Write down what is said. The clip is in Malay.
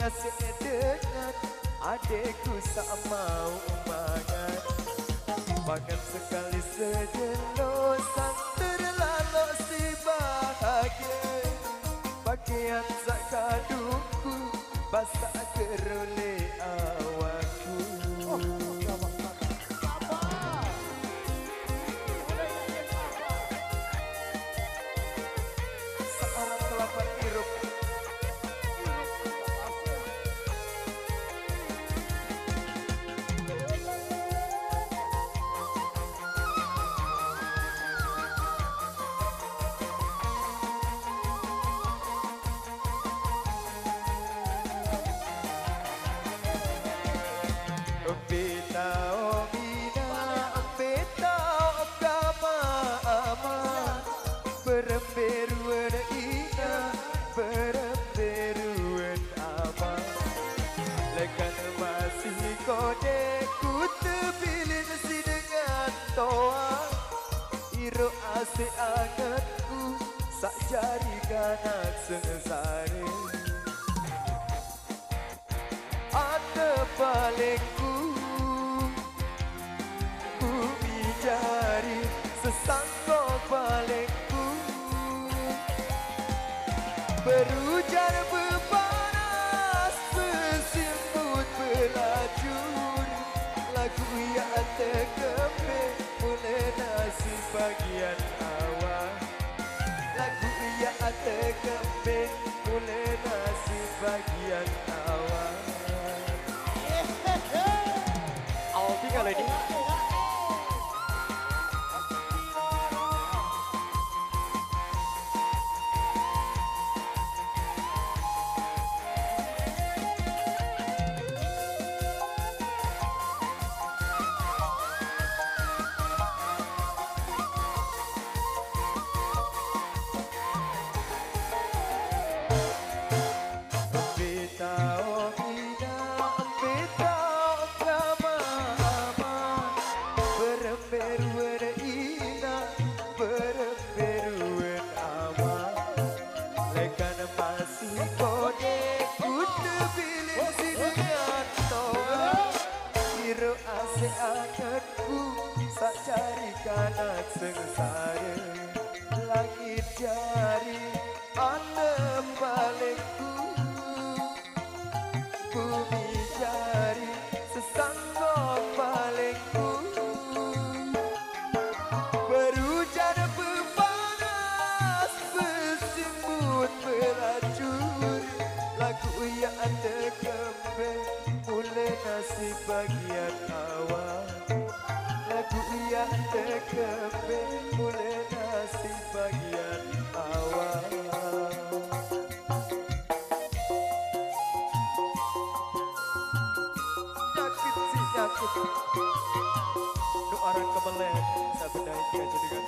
ngasih dengan adekku sak mau mangan. Makan sekali sejelosan terlalu si bahagia. Pakaian sak kadungku basah kerole awakku. Seorang kelapa hirup beremberuan ina, beremberuan ama. Lekan masih kodeku terpilih si dengan toa. Iro ase angatku sak jari kanak sengsara. Ada palingku bumi jari sesangkok palingku. Berujar berpanas, bersimbut berlajur. Lagu yang terkembe mulai nasib bagian awal. Lagu yang terkembe mulai nasib bagian awal. Awal tinggal ini. Asik angatku sak jari kanak sengsara. Langit jari anda palingku, bumi jari sesangkok palingku. Berujar berpanas, bersimbut beracun. Lagu yang ada kembe mulai nasib bagian awal. Lagu yang terkembe mulai nasib bagian awal. Nyakit si nyakit. Nu orang kemelet, saya bedain aja dengan